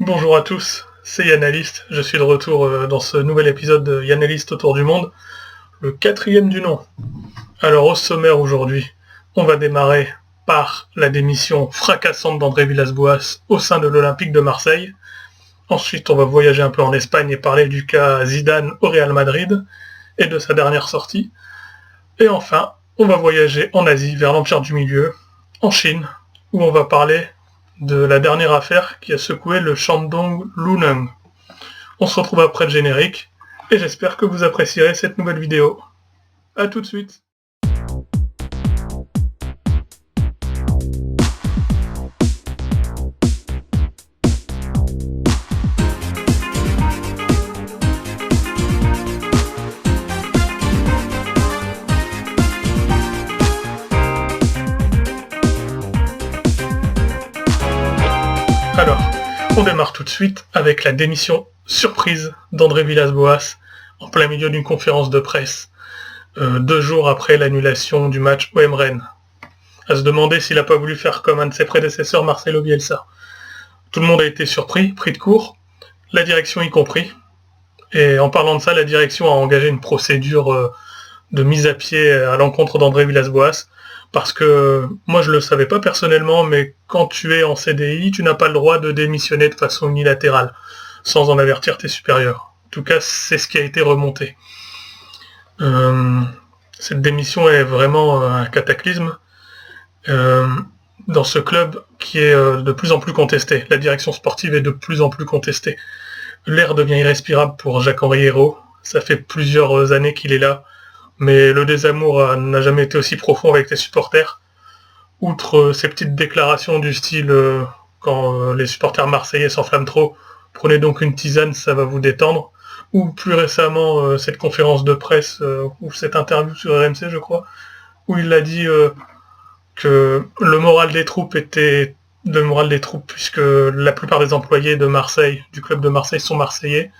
Bonjour à tous, c'est Yannalist, je suis de retour dans ce nouvel épisode de Yannalist autour du monde, le 4e du nom. Alors au sommaire aujourd'hui, on va démarrer par la démission fracassante d'André Villas-Boas au sein de l'Olympique de Marseille. Ensuite, on va voyager un peu en Espagne et parler du cas Zidane au Real Madrid et de sa dernière sortie. Et enfin, on va voyager en Asie vers l'Empire du Milieu, en Chine, où on va parler de la dernière affaire qui a secoué le Shandong Luneng. On se retrouve après le générique, et j'espère que vous apprécierez cette nouvelle vidéo. A tout de suite. Alors, on démarre tout de suite avec la démission surprise d'André Villas-Boas en plein milieu d'une conférence de presse, 2 jours après l'annulation du match OM-Rennes. À se demander s'il n'a pas voulu faire comme un de ses prédécesseurs, Marcelo Bielsa. Tout le monde a été surpris, pris de court, la direction y compris. Et en parlant de ça, la direction a engagé une procédure de mise à pied à l'encontre d'André Villas-Boas, parce que moi je le savais pas personnellement, mais quand tu es en CDI, tu n'as pas le droit de démissionner de façon unilatérale, sans en avertir tes supérieurs. En tout cas, c'est ce qui a été remonté. Cette démission est vraiment un cataclysme dans ce club qui est de plus en plus contesté. La direction sportive est de plus en plus contestée. L'air devient irrespirable pour Jacques-Henri Hérault. Ça fait plusieurs années qu'il est là, mais le désamour n'a jamais été aussi profond avec les supporters. Outre ces petites déclarations du style quand les supporters marseillais s'enflamment trop, prenez donc une tisane, ça va vous détendre. Ou plus récemment, cette conférence de presse, ou cette interview sur RMC, je crois, où il a dit que le moral des troupes, puisque la plupart des employés de Marseille, du club de Marseille, sont marseillais.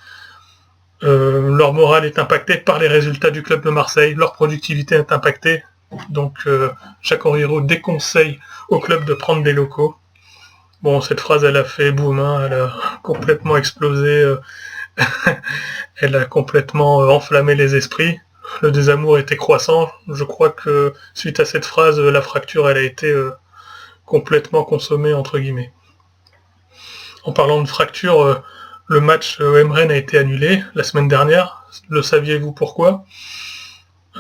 Leur morale est impactée par les résultats du club de Marseille, leur productivité est impactée. Donc Jacques-Henri Hérault déconseille au club de prendre des locaux. Bon, cette phrase, elle a fait boum, hein, elle a complètement explosé, elle a complètement enflammé les esprits. Le désamour était croissant. Je crois que suite à cette phrase, la fracture, elle a été complètement consommée, entre guillemets. En parlant de fracture, le match OM-Rennes a été annulé la semaine dernière. Le saviez-vous pourquoi ?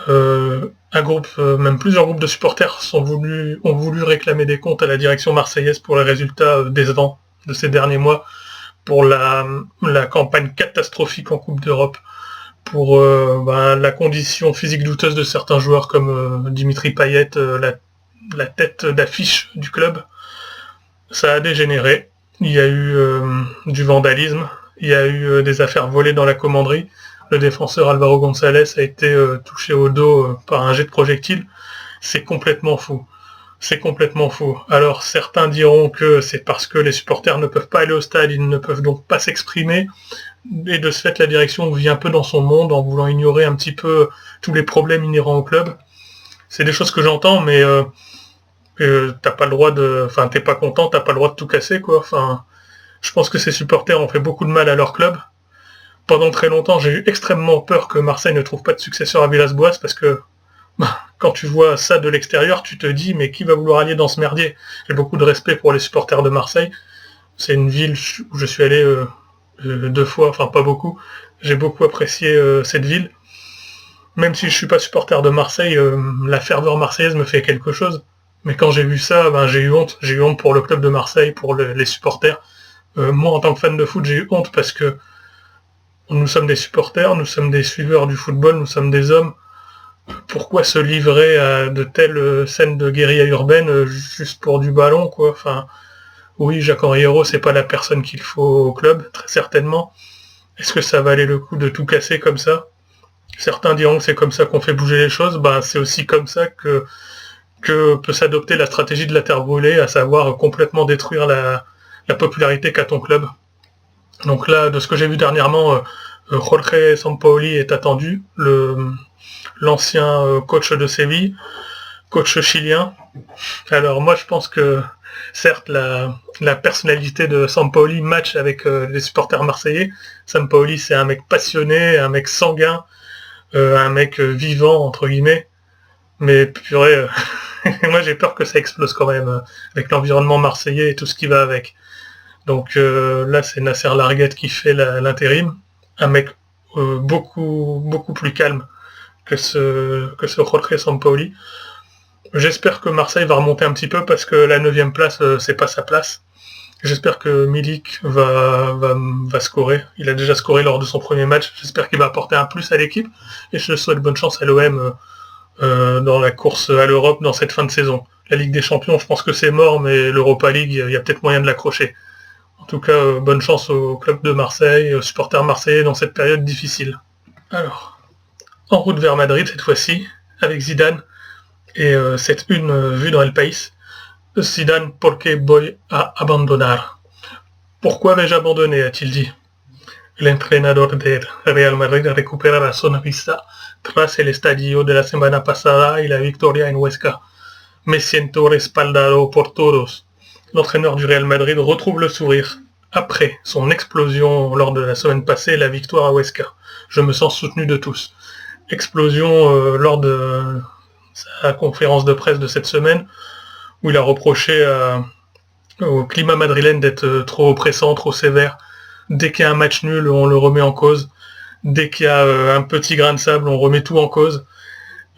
Même plusieurs groupes de supporters ont voulu réclamer des comptes à la direction marseillaise pour les résultats décevants de ces derniers mois, pour la campagne catastrophique en Coupe d'Europe, pour la condition physique douteuse de certains joueurs comme Dimitri Payet, la tête d'affiche du club. Ça a dégénéré. Il y a eu du vandalisme, il y a eu des affaires volées dans la commanderie. Le défenseur Alvaro González a été touché au dos par un jet de projectile. C'est complètement fou. C'est complètement fou. Alors certains diront que c'est parce que les supporters ne peuvent pas aller au stade, ils ne peuvent donc pas s'exprimer. Et de ce fait, la direction vit un peu dans son monde en voulant ignorer un petit peu tous les problèmes inhérents au club. C'est des choses que j'entends, mais t'as pas le droit de... Enfin, t'es pas content, t'as pas le droit de tout casser, quoi. Enfin, je pense que ces supporters ont fait beaucoup de mal à leur club. Pendant très longtemps, j'ai eu extrêmement peur que Marseille ne trouve pas de successeur à Villas-Boas, parce que quand tu vois ça de l'extérieur, tu te dis, mais qui va vouloir aller dans ce merdier ? J'ai beaucoup de respect pour les supporters de Marseille. C'est une ville où je suis allé 2 fois, enfin pas beaucoup. J'ai beaucoup apprécié cette ville. Même si je suis pas supporter de Marseille, la ferveur marseillaise me fait quelque chose. Mais quand j'ai vu ça, j'ai eu honte. J'ai eu honte pour le club de Marseille, pour les supporters. Moi, en tant que fan de foot, j'ai eu honte parce que nous sommes des supporters, nous sommes des suiveurs du football, nous sommes des hommes. Pourquoi se livrer à de telles scènes de guérilla urbaine juste pour du ballon, quoi ? Enfin, oui, Jacques-Henri Hérault, c'est pas la personne qu'il faut au club, très certainement. Est-ce que ça valait le coup de tout casser comme ça ? Certains diront que c'est comme ça qu'on fait bouger les choses. C'est aussi comme ça que peut s'adopter la stratégie de la terre brûlée, à savoir complètement détruire la popularité qu'a ton club. Donc là, de ce que j'ai vu dernièrement, Jorge Sampaoli est attendu, l'ancien coach de Séville, coach chilien. Alors moi je pense que certes, la personnalité de Sampaoli match avec les supporters marseillais. Sampaoli, c'est un mec passionné, un mec sanguin, un mec vivant, entre guillemets. Mais purée, moi j'ai peur que ça explose quand même, avec l'environnement marseillais et tout ce qui va avec. Donc là, c'est Nasser Larguette qui fait l'intérim. Un mec beaucoup plus calme que ce Jorge Sampaoli. J'espère que Marseille va remonter un petit peu parce que la 9e place, c'est pas sa place. J'espère que Milik va scorer. Il a déjà scoré lors de son premier match. J'espère qu'il va apporter un plus à l'équipe. Et je souhaite bonne chance à l'OM dans la course à l'Europe dans cette fin de saison. La Ligue des Champions, je pense que c'est mort, mais l'Europa League, il y a peut-être moyen de l'accrocher. En tout cas, bonne chance au club de Marseille, aux supporters marseillais dans cette période difficile. Alors, en route vers Madrid cette fois-ci, avec Zidane, et cette une vue dans El País. Zidane, ¿por qué voy a abandonar? Pourquoi vais-je abandonner, a-t-il dit. L'entrenador del Real Madrid recupera la sonrisa tras el estadio de la semana pasada y la victoria en Huesca. Me siento respaldado por todos. L'entraîneur du Real Madrid retrouve le sourire après son explosion lors de la semaine passée et la victoire à Huesca. Je me sens soutenu de tous. Explosion lors de sa conférence de presse de cette semaine, où il a reproché au climat madrilène d'être trop oppressant, trop sévère. Dès qu'il y a un match nul, on le remet en cause. Dès qu'il y a un petit grain de sable, on remet tout en cause.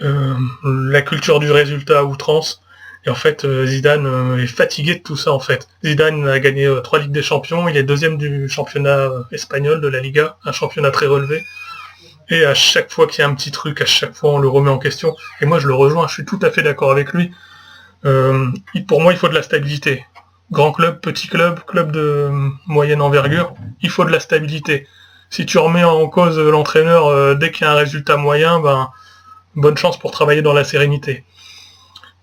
La culture du résultat à outrance. Et en fait, Zidane est fatigué de tout ça, en fait. Zidane a gagné 3 Ligues des Champions, il est 2e du championnat espagnol, de la Liga, un championnat très relevé. Et à chaque fois qu'il y a un petit truc, à chaque fois on le remet en question. Et moi je le rejoins, je suis tout à fait d'accord avec lui. Pour moi il faut de la stabilité. Grand club, petit club, club de moyenne envergure, il faut de la stabilité. Si tu remets en cause l'entraîneur dès qu'il y a un résultat moyen, ben bonne chance pour travailler dans la sérénité.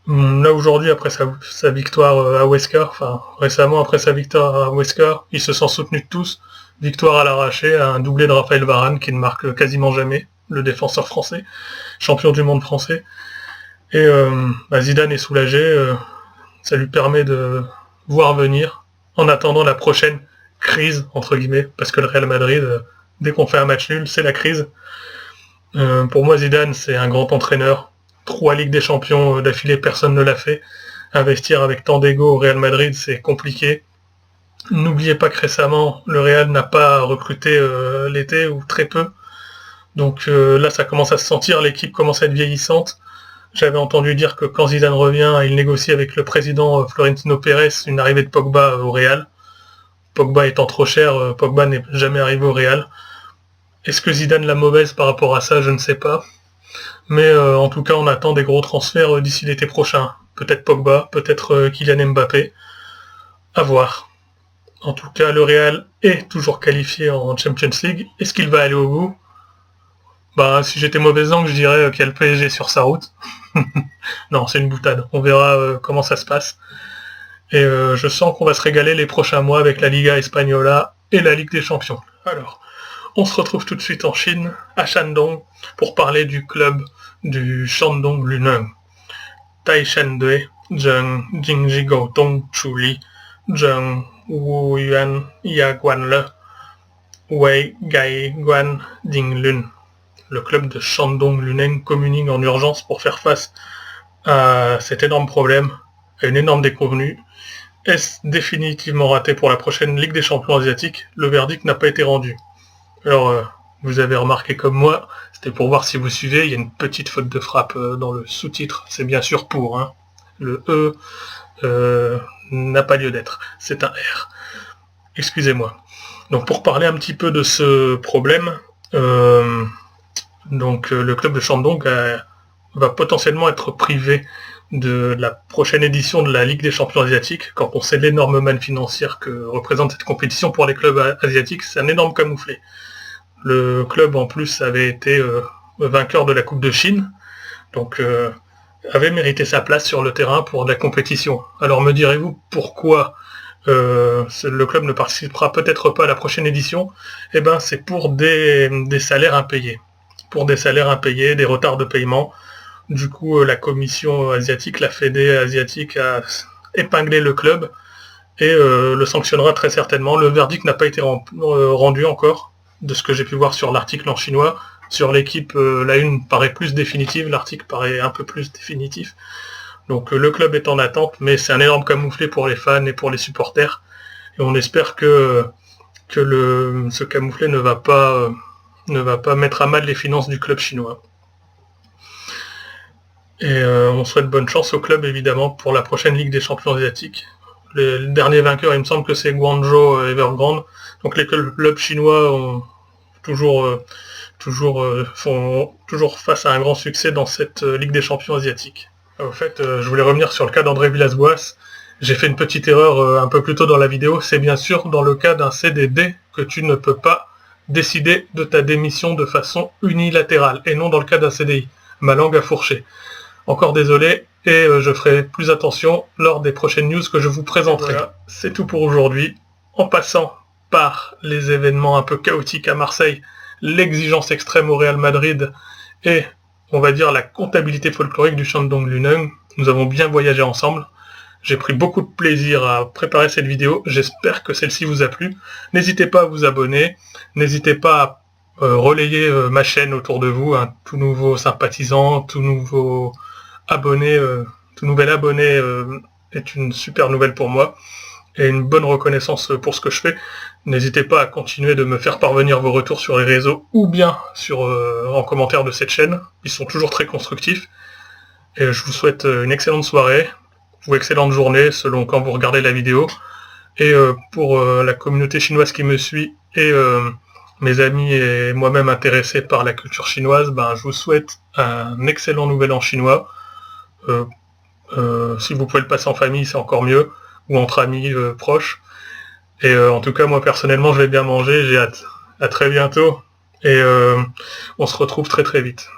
Là aujourd'hui, après sa victoire à Huesca, enfin récemment après sa victoire à Huesca, il se sent soutenu de tous. Victoire à l'arraché, un doublé de Raphaël Varane qui ne marque quasiment jamais, le défenseur français, champion du monde français. Et Zidane est soulagé, ça lui permet de voir venir, en attendant la prochaine crise, entre guillemets, parce que le Real Madrid, dès qu'on fait un match nul, c'est la crise. Pour moi, Zidane, c'est un grand entraîneur. 3 Ligues des Champions d'affilée, personne ne l'a fait. Investir avec tant d'ego au Real Madrid, c'est compliqué. N'oubliez pas que récemment, le Real n'a pas recruté l'été, ou très peu. Donc là, ça commence à se sentir, l'équipe commence à être vieillissante. J'avais entendu dire que quand Zidane revient, il négocie avec le président Florentino Pérez une arrivée de Pogba au Real. Pogba étant trop cher, Pogba n'est jamais arrivé au Real. Est-ce que Zidane l'a mauvaise par rapport à ça? Je ne sais pas. Mais en tout cas, on attend des gros transferts d'ici l'été prochain. Peut-être Pogba, peut-être Kylian Mbappé. À voir. En tout cas, le Real est toujours qualifié en Champions League. Est-ce qu'il va aller au bout? Si j'étais mauvaise langue, je dirais qu'il y a le PSG sur sa route. Non, c'est une boutade. On verra comment ça se passe. Et je sens qu'on va se régaler les prochains mois avec la Liga Espagnola et la Ligue des Champions. Alors, on se retrouve tout de suite en Chine, à Shandong, pour parler du club du Shandong Luneng. Tai Shandue, Zheng Jingji Gaotong Chuli, Zheng Wu Yuan Yaguan Le, Wei Gai Guan Ding Lun. Le club de Shandong Luneng communique en urgence pour faire face à cet énorme problème, à une énorme déconvenue. Est-ce définitivement raté pour la prochaine Ligue des Champions asiatiques? Le verdict n'a pas été rendu. Alors, vous avez remarqué comme moi, c'était pour voir si vous suivez, il y a une petite faute de frappe dans le sous-titre. C'est bien sûr pour, hein. Le E n'a pas lieu d'être. C'est un R. Excusez-moi. Donc pour parler un petit peu de ce problème, le club de Shandong va potentiellement être privé de la prochaine édition de la Ligue des Champions asiatiques, quand on sait l'énorme manne financière que représente cette compétition pour les clubs asiatiques. C'est un énorme camouflet. Le club en plus avait été vainqueur de la Coupe de Chine, donc avait mérité sa place sur le terrain pour de la compétition. Alors me direz-vous pourquoi le club ne participera peut-être pas à la prochaine édition? Eh ben c'est pour des salaires impayés. Pour des salaires impayés, des retards de paiement. Du coup, la commission asiatique, la Fédé asiatique a épingler le club et le sanctionnera très certainement. Le verdict n'a pas été rendu encore, de ce que j'ai pu voir sur l'article en chinois. Sur l'équipe, la une paraît plus définitive, l'article paraît un peu plus définitif. Donc le club est en attente, mais c'est un énorme camouflet pour les fans et pour les supporters. Et on espère que ce camouflet ne va pas mettre à mal les finances du club chinois. Et on souhaite bonne chance au club, évidemment, pour la prochaine Ligue des Champions asiatiques. Le dernier vainqueur, il me semble que c'est Guangzhou Evergrande. Donc les clubs chinois ont font toujours face à un grand succès dans cette Ligue des Champions asiatiques. Au fait, je voulais revenir sur le cas d'André Villas-Boas. J'ai fait une petite erreur un peu plus tôt dans la vidéo. C'est bien sûr dans le cas d'un CDD que tu ne peux pas décider de ta démission de façon unilatérale, et non dans le cas d'un CDI. Ma langue a fourché. Encore désolé, et je ferai plus attention lors des prochaines news que je vous présenterai. Voilà, c'est tout pour aujourd'hui. En passant par les événements un peu chaotiques à Marseille, l'exigence extrême au Real Madrid et, on va dire, la comptabilité folklorique du Shandong Luneng, nous avons bien voyagé ensemble. J'ai pris beaucoup de plaisir à préparer cette vidéo, j'espère que celle-ci vous a plu. N'hésitez pas à vous abonner, n'hésitez pas à relayer ma chaîne autour de vous, un tout nouveau sympathisant, tout nouveau abonné, tout nouvel abonné est une super nouvelle pour moi, et une bonne reconnaissance pour ce que je fais. N'hésitez pas à continuer de me faire parvenir vos retours sur les réseaux, ou bien en commentaire de cette chaîne, ils sont toujours très constructifs. Et je vous souhaite une excellente soirée, ou excellente journée, selon quand vous regardez la vidéo. Et pour la communauté chinoise qui me suit, et mes amis et moi-même intéressés par la culture chinoise, je vous souhaite un excellent nouvel an chinois. Si vous pouvez le passer en famille, c'est encore mieux, ou entre amis proches. Et en tout cas, moi personnellement, je vais bien manger, j'ai hâte. À très bientôt, et on se retrouve très très vite.